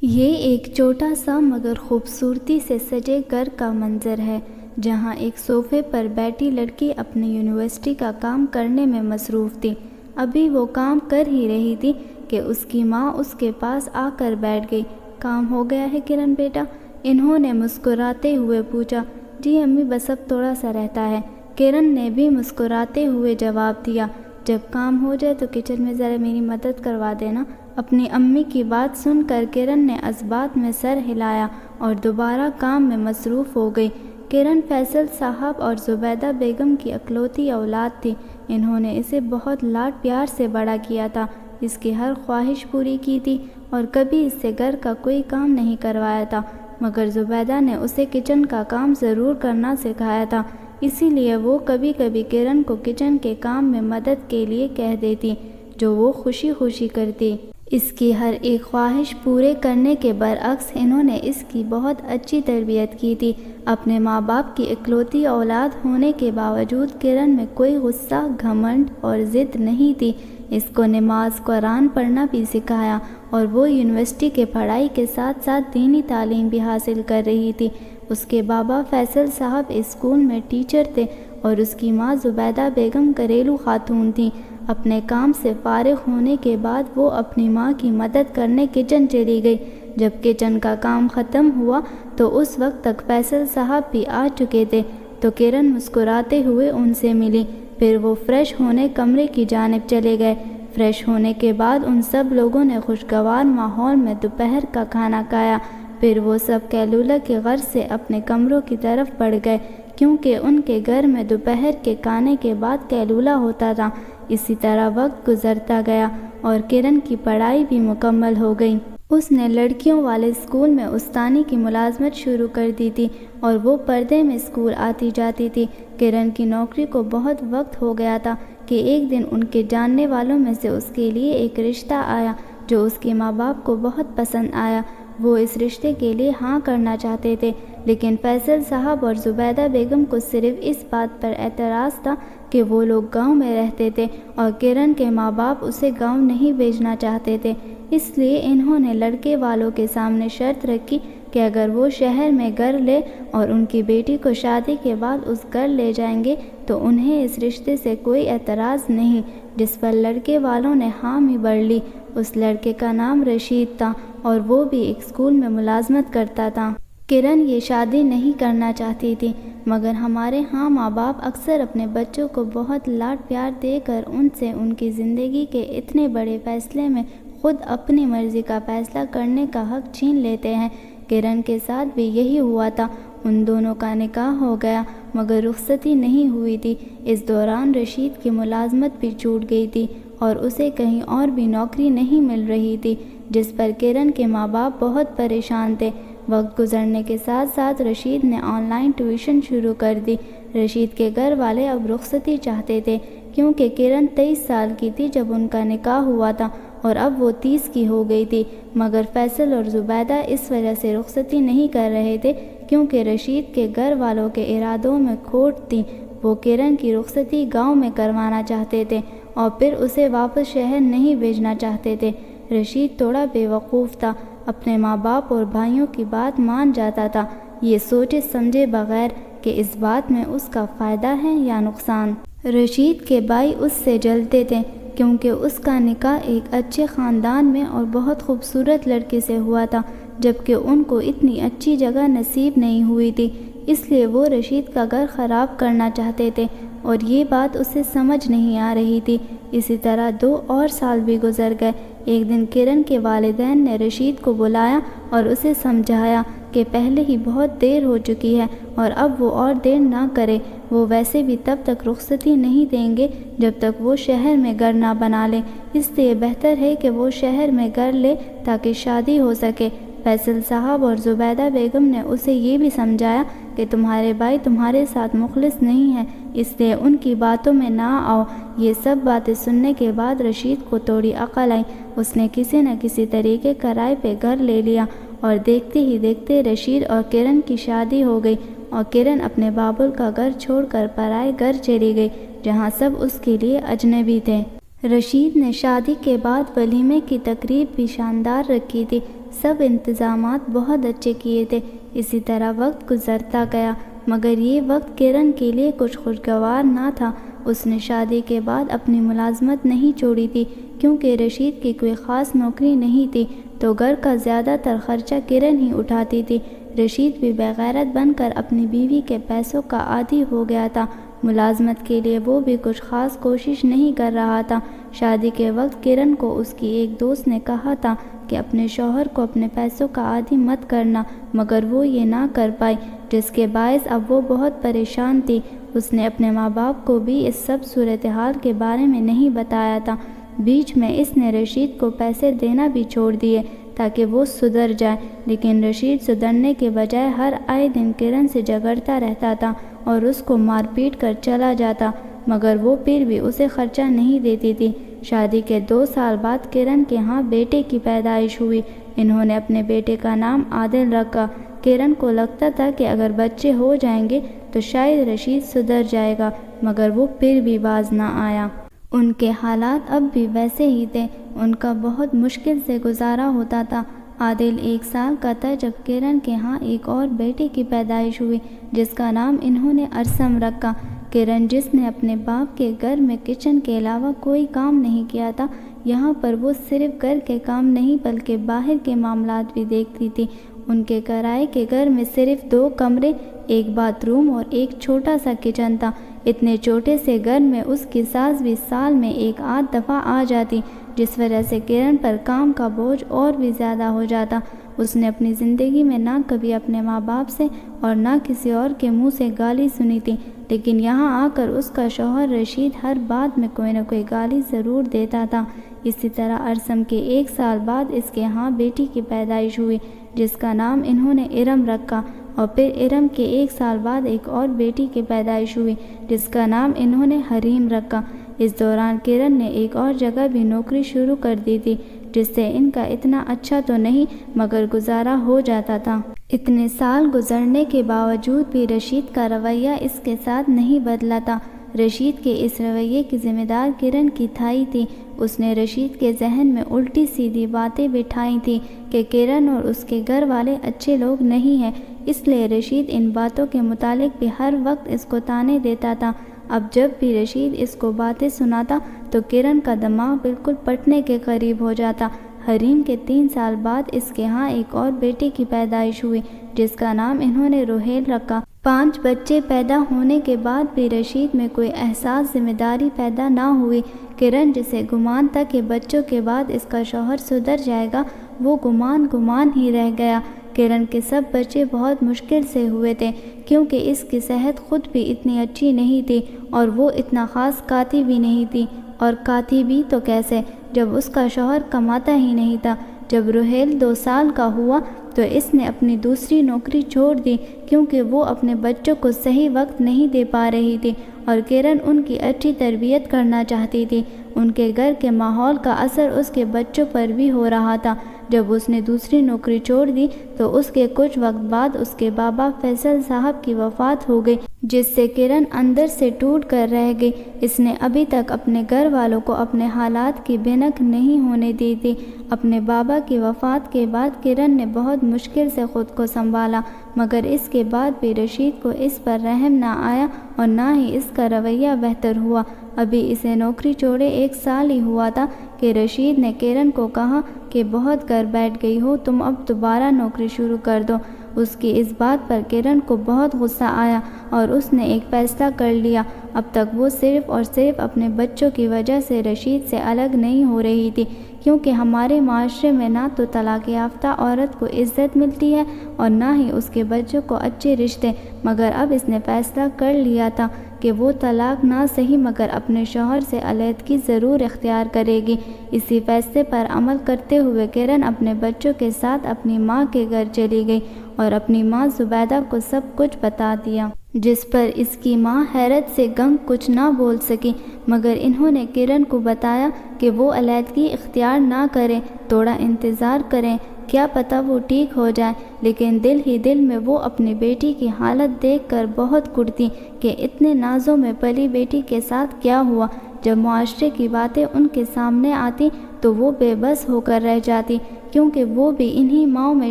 یہ ایک چھوٹا سا مگر خوبصورتی سے سجے گھر کا منظر ہے جہاں ایک صوفے پر بیٹھی لڑکی اپنی یونیورسٹی کا کام کرنے میں مصروف تھی۔ ابھی وہ کام کر ہی رہی تھی کہ اس کی ماں اس کے پاس آ کر بیٹھ گئی۔ کام ہو گیا ہے کرن بیٹا؟ انہوں نے مسکراتے ہوئے پوچھا۔ جی امی، بس اب تھوڑا سا رہتا ہے، کرن نے بھی مسکراتے ہوئے جواب دیا۔ جب کام ہو جائے تو کچن میں ذرا میری مدد کروا دینا۔ اپنی امی کی بات سن کر کرن نے اس بات میں سر ہلایا اور دوبارہ کام میں مصروف ہو گئی۔ کرن فیصل صاحب اور زبیدہ بیگم کی اکلوتی اولاد تھی۔ انہوں نے اسے بہت لاڈ پیار سے بڑا کیا تھا، اس کی ہر خواہش پوری کی تھی اور کبھی اس سے گھر کا کوئی کام نہیں کروایا تھا، مگر زبیدہ نے اسے کچن کا کام ضرور کرنا سکھایا تھا، اسی لیے وہ کبھی کبھی کرن کو کچن کے کام میں مدد کے لیے کہہ دیتی، جو وہ خوشی خوشی کرتی۔ اس کی ہر ایک خواہش پورے کرنے کے برعکس انہوں نے اس کی بہت اچھی تربیت کی تھی۔ اپنے ماں باپ کی اکلوتی اولاد ہونے کے باوجود کرن میں کوئی غصہ، گھمنڈ اور ضد نہیں تھی۔ اس کو نماز قرآن پڑھنا بھی سکھایا اور وہ یونیورسٹی کے پڑھائی کے ساتھ ساتھ دینی تعلیم بھی حاصل کر رہی تھی۔ اس کے بابا فیصل صاحب اسکول میں ٹیچر تھے اور اس کی ماں زبیدہ بیگم گھریلو خاتون تھیں۔ اپنے کام سے فارغ ہونے کے بعد وہ اپنی ماں کی مدد کرنے کچن چلی گئی۔ جب کچن کا کام ختم ہوا تو اس وقت تک فیصل صاحب بھی آ چکے تھے، تو کرن مسکراتے ہوئے ان سے ملی۔ پھر وہ فریش ہونے کمرے کی جانب چلے گئے۔ فریش ہونے کے بعد ان سب لوگوں نے خوشگوار ماحول میں دوپہر کا کھانا کھایا۔ پھر وہ سب کیلولہ کی غرض سے اپنے کمروں کی طرف بڑھ گئے، کیونکہ ان کے گھر میں دوپہر کے کھانے کے بعد کیلولہ ہوتا تھا۔ اسی طرح وقت گزرتا گیا اور کرن کی پڑھائی بھی مکمل ہو گئی۔ اس نے لڑکیوں والے اسکول میں استانی کی ملازمت شروع کر دی تھی اور وہ پردے میں اسکول آتی جاتی تھی۔ کرن کی نوکری کو بہت وقت ہو گیا تھا کہ ایک دن ان کے جاننے والوں میں سے اس کے لیے ایک رشتہ آیا جو اس کے ماں باپ کو بہت پسند آیا۔ وہ اس رشتے کے لیے ہاں کرنا چاہتے تھے، لیکن فیصل صاحب اور زبیدہ بیگم کو صرف اس بات پر اعتراض تھا کہ وہ لوگ گاؤں میں رہتے تھے اور کرن کے ماں باپ اسے گاؤں نہیں بھیجنا چاہتے تھے۔ اس لیے انہوں نے لڑکے والوں کے سامنے شرط رکھی کہ اگر وہ شہر میں گھر لے اور ان کی بیٹی کو شادی کے بعد اس گھر لے جائیں گے تو انہیں اس رشتے سے کوئی اعتراض نہیں، جس پر لڑکے والوں نے حامی بھر لی۔ اس لڑکے کا نام رشید تھا اور وہ بھی ایک اسکول میں ملازمت کرتا تھا۔ کرن یہ شادی نہیں کرنا چاہتی تھی، مگر ہمارے ہاں ماں باپ اکثر اپنے بچوں کو بہت لاڈ پیار دے کر ان سے ان کی زندگی کے اتنے بڑے فیصلے میں خود اپنی مرضی کا فیصلہ کرنے کا حق چھین لیتے ہیں۔ کرن کے ساتھ بھی یہی ہوا تھا۔ ان دونوں کا نکاح ہو گیا مگر رخصتی نہیں ہوئی تھی۔ اس دوران رشید کی ملازمت بھی چھوٹ گئی تھی اور اسے کہیں اور بھی نوکری نہیں مل رہی تھی، جس پر کرن کے ماں باپ بہت پریشان تھے۔ وقت گزرنے کے ساتھ ساتھ رشید نے آن لائن ٹیوشن شروع کر دی۔ رشید کے گھر والے اب رخصتی چاہتے تھے، کیونکہ کرن 23 سال کی تھی جب ان کا نکاح ہوا تھا اور اب وہ 30 کی ہو گئی تھی، مگر فیصل اور زبیدہ اس وجہ سے رخصتی نہیں کر رہے تھے کیونکہ رشید کے گھر والوں کے ارادوں میں کھوٹ تھی۔ وہ کرن کی رخصتی گاؤں میں کروانا چاہتے تھے اور پھر اسے واپس شہر نہیں بھیجنا چاہتے تھے۔ رشید تھوڑا بے وقوف تھا، اپنے ماں باپ اور بھائیوں کی بات مان جاتا تھا، یہ سوچے سمجھے بغیر کہ اس بات میں اس کا فائدہ ہے یا نقصان۔ رشید کے بھائی اس سے جلتے تھے کیونکہ اس کا نکاح ایک اچھے خاندان میں اور بہت خوبصورت لڑکے سے ہوا تھا، جبکہ ان کو اتنی اچھی جگہ نصیب نہیں ہوئی تھی، اس لیے وہ رشید کا گھر خراب کرنا چاہتے تھے اور یہ بات اسے سمجھ نہیں آ رہی تھی۔ اسی طرح 2 اور سال بھی گزر گئے۔ ایک دن کرن کے والدین نے رشید کو بلایا اور اسے سمجھایا کہ پہلے ہی بہت دیر ہو چکی ہے اور اب وہ اور دیر نہ کرے۔ وہ ویسے بھی تب تک رخصتی نہیں دیں گے جب تک وہ شہر میں گھر نہ بنا لے، اس لیے بہتر ہے کہ وہ شہر میں گھر لے تاکہ شادی ہو سکے۔ فیصل صاحب اور زبیدہ بیگم نے اسے یہ بھی سمجھایا کہ تمہارے بھائی تمہارے ساتھ مخلص نہیں ہیں، اس لیے ان کی باتوں میں نہ آؤ۔ یہ سب باتیں سننے کے بعد رشید کو تھوڑی عقل آئی۔ اس نے کسی نہ کسی طریقے کرائے پہ گھر لے لیا اور دیکھتے ہی دیکھتے رشید اور کرن کی شادی ہو گئی اور کرن اپنے بابل کا گھر چھوڑ کر پرائے گھر چلی گئی جہاں سب اس کے لیے اجنبی تھے۔ رشید نے شادی کے بعد ولیمے کی تقریب بھی شاندار رکھی تھی۔ سب انتظامات بہت اچھے کیے تھے۔ اسی طرح وقت گزرتا گیا، مگر یہ وقت کرن کے لیے کچھ خوشگوار نہ تھا۔ اس نے شادی کے بعد اپنی ملازمت نہیں چھوڑی تھی، کیونکہ رشید کی کوئی خاص نوکری نہیں تھی، تو گھر کا زیادہ تر خرچہ کرن ہی اٹھاتی تھی۔ رشید بھی بغیرت بن کر اپنی بیوی کے پیسوں کا عادی ہو گیا تھا۔ ملازمت کے لیے وہ بھی کچھ خاص کوشش نہیں کر رہا تھا۔ شادی کے وقت کرن کو اس کی ایک دوست نے کہا تھا کہ اپنے شوہر کو اپنے پیسوں کا عادی مت کرنا، مگر وہ یہ نہ کر پائی، جس کے باعث اب وہ بہت پریشان تھی۔ اس نے اپنے ماں باپ کو بھی اس سب صورتحال کے بارے میں نہیں بتایا تھا۔ بیچ میں اس نے رشید کو پیسے دینا بھی چھوڑ دیے تاکہ وہ سدھر جائے، لیکن رشید سدھرنے کے بجائے ہر آئے دن کرن سے جھگڑتا رہتا تھا اور اس کو مار پیٹ کر چلا جاتا، مگر وہ پھر بھی اسے خرچہ نہیں دیتی تھی۔ شادی کے 2 سال بعد کرن کے ہاں بیٹے کی پیدائش ہوئی۔ انہوں نے اپنے بیٹے کا نام عادل رکھا۔ کرن کو لگتا تھا کہ اگر بچے ہو جائیں گے تو شاید رشید سدھر جائے گا، مگر وہ پھر بھی باز نہ آیا۔ ان کے حالات اب بھی ویسے ہی تھے۔ ان کا بہت مشکل سے گزارا ہوتا تھا۔ عادل 1 سال کا تھا جب کرن کے ہاں ایک اور بیٹے کی پیدائش ہوئی، جس کا نام انہوں نے ارسم رکھا۔ کرن، جس نے اپنے باپ کے گھر میں کچن کے علاوہ کوئی کام نہیں کیا تھا، یہاں پر وہ صرف گھر کے کام نہیں بلکہ باہر کے معاملات بھی دیکھتی تھی۔ ان کے کرائے کے گھر میں صرف 2 کمرے، 1 باتھ روم اور ایک چھوٹا سا کچن تھا۔ اتنے چھوٹے سے گھر میں اس کی ساس بھی سال میں 1 دفعہ آ جاتی، جس وجہ سے کرن پر کام کا بوجھ اور بھی زیادہ ہو جاتا۔ اس نے اپنی زندگی میں نہ کبھی اپنے ماں باپ سے اور نہ کسی اور کے منہ سے گالی سنی تھی، لیکن یہاں آ کر اس کا شوہر رشید ہر بات میں کوئی نہ کوئی گالی ضرور دیتا تھا۔ اسی طرح ارسم کے 1 سال بعد اس کے ہاں بیٹی کی پیدائش ہوئی، جس کا نام انہوں نے ارم رکھا، اور پھر ارم کے 1 سال بعد ایک اور بیٹی کی پیدائش ہوئی، جس کا نام انہوں نے حریم رکھا۔ اس دوران کرن نے ایک اور جگہ بھی نوکری شروع کر دی تھی، جس سے ان کا اتنا اچھا تو نہیں مگر گزارا ہو جاتا تھا۔ اتنے سال گزرنے کے باوجود بھی رشید کا رویہ اس کے ساتھ نہیں بدلا تھا۔ رشید کے اس رویے کی ذمہ دار کرن کی تھائی تھی۔ اس نے رشید کے ذہن میں الٹی سیدھی باتیں بٹھائی تھیں کہ کرن اور اس کے گھر والے اچھے لوگ نہیں ہیں، اس لیے رشید ان باتوں کے متعلق بھی ہر وقت اس کو طعنے دیتا تھا۔ اب جب بھی رشید اس کو باتیں سناتا تو کرن کا دماغ بالکل پھٹنے کے قریب ہو جاتا۔ حریم کے 3 سال بعد اس کے ہاں ایک اور بیٹے کی پیدائش ہوئی، جس کا نام انہوں نے روہیل رکھا۔ 5 بچے پیدا ہونے کے بعد بھی رشید میں کوئی احساس ذمہ داری پیدا نہ ہوئی۔ کرن، جسے گمان تھا کہ بچوں کے بعد اس کا شوہر سدھر جائے گا، وہ گمان ہی رہ گیا۔ کرن کے سب بچے بہت مشکل سے ہوئے تھے، کیونکہ اس کی صحت خود بھی اتنی اچھی نہیں تھی اور وہ اتنا خاص کھاتی بھی نہیں تھی، اور کھاتی بھی تو کیسے جب اس کا شوہر کماتا ہی نہیں تھا۔ جب روہیل 2 سال کا ہوا تو اس نے اپنی دوسری نوکری چھوڑ دی، کیونکہ وہ اپنے بچوں کو صحیح وقت نہیں دے پا رہی تھی اور کرن ان کی اچھی تربیت کرنا چاہتی تھی۔ ان کے گھر کے ماحول کا اثر اس کے بچوں پر بھی ہو رہا تھا۔ جب اس نے دوسری نوکری چھوڑ دی تو اس کے کچھ وقت بعد اس کے بابا فیصل صاحب کی وفات ہو گئی، جس سے کرن اندر سے ٹوٹ کر رہ گئی۔ اس نے ابھی تک اپنے گھر والوں کو اپنے حالات کی بھنک نہیں ہونے دی تھی۔ اپنے بابا کی وفات کے بعد کرن نے بہت مشکل سے خود کو سنبھالا، مگر اس کے بعد بھی رشید کو اس پر رحم نہ آیا اور نہ ہی اس کا رویہ بہتر ہوا۔ ابھی اسے نوکری چھوڑے 1 سال ہی ہوا تھا کہ رشید نے کرن کو کہا کہ بہت گھر بیٹھ گئی ہو، تم اب دوبارہ نوکری شروع کر دو۔ اس کی اس بات پر کرن کو بہت غصہ آیا اور اس نے ایک فیصلہ کر لیا۔ اب تک وہ صرف اور صرف اپنے بچوں کی وجہ سے رشید سے الگ نہیں ہو رہی تھی، کیونکہ ہمارے معاشرے میں نہ تو طلاق یافتہ عورت کو عزت ملتی ہے اور نہ ہی اس کے بچوں کو اچھے رشتے، مگر اب اس نے فیصلہ کر لیا تھا کہ وہ طلاق نہ صحیح مگر اپنے شوہر سے علیحدگی ضرور اختیار کرے گی۔ اسی فیصلے پر عمل کرتے ہوئے کرن اپنے بچوں کے ساتھ اپنی ماں کے گھر چلی گئی اور اپنی ماں زبیدہ کو سب کچھ بتا دیا، جس پر اس کی ماں حیرت سے گنگ کچھ نہ بول سکی، مگر انہوں نے کرن کو بتایا کہ وہ علیحدگی اختیار نہ کریں، تھوڑا انتظار کریں، کیا پتہ وہ ٹھیک ہو جائے۔ لیکن دل ہی دل میں وہ اپنی بیٹی کی حالت دیکھ کر بہت کڑتی کہ اتنے نازوں میں پلی بیٹی کے ساتھ کیا ہوا۔ جب معاشرے کی باتیں ان کے سامنے آتی تو وہ بے بس ہو کر رہ جاتی، کیونکہ وہ بھی انہی ماؤں میں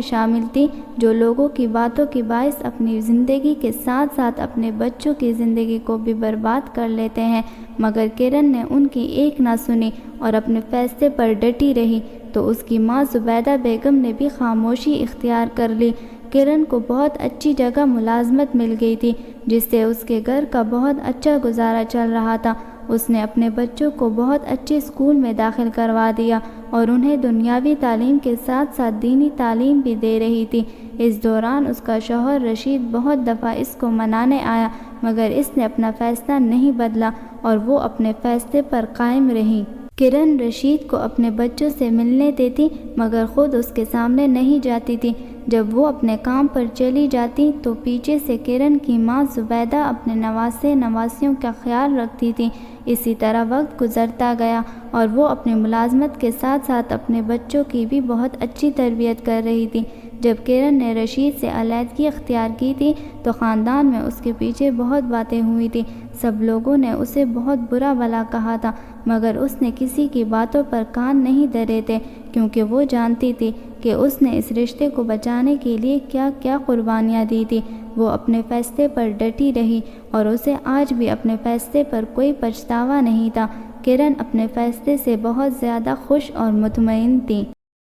شامل تھی جو لوگوں کی باتوں کے باعث اپنی زندگی کے ساتھ ساتھ اپنے بچوں کی زندگی کو بھی برباد کر لیتے ہیں۔ مگر کرن نے ان کی ایک نہ سنی اور اپنے فیصلے پر ڈٹی رہی تو اس کی ماں زبیدہ بیگم نے بھی خاموشی اختیار کر لی۔ کرن کو بہت اچھی جگہ ملازمت مل گئی تھی جس سے اس کے گھر کا بہت اچھا گزارا چل رہا تھا۔ اس نے اپنے بچوں کو بہت اچھے اسکول میں داخل کروا دیا اور انہیں دنیاوی تعلیم کے ساتھ ساتھ دینی تعلیم بھی دے رہی تھی۔ اس دوران اس کا شوہر رشید بہت دفعہ اس کو منانے آیا مگر اس نے اپنا فیصلہ نہیں بدلا اور وہ اپنے فیصلے پر قائم رہی۔ کرن رشید کو اپنے بچوں سے ملنے دیتی مگر خود اس کے سامنے نہیں جاتی تھی۔ جب وہ اپنے کام پر چلی جاتی تو پیچھے سے کرن کی ماں زبیدہ اپنے نواسے نواسیوں کا خیال رکھتی تھی۔ اسی طرح وقت گزرتا گیا اور وہ اپنی ملازمت کے ساتھ ساتھ اپنے بچوں کی بھی بہت اچھی تربیت کر رہی تھی۔ جب کرن نے رشید سے علیحدگی اختیار کی تھی تو خاندان میں اس کے پیچھے بہت باتیں ہوئی تھی۔ سب لوگوں نے اسے بہت برا بھلا کہا تھا مگر اس نے کسی کی باتوں پر کان نہیں دھرے تھے کیونکہ وہ جانتی تھی کہ اس نے اس رشتے کو بچانے کے لیے کیا کیا قربانیاں دی تھی۔ وہ اپنے فیصلے پر ڈٹی رہی اور اسے آج بھی اپنے فیصلے پر کوئی پچھتاوا نہیں تھا۔ کرن اپنے فیصلے سے بہت زیادہ خوش اور مطمئن تھی۔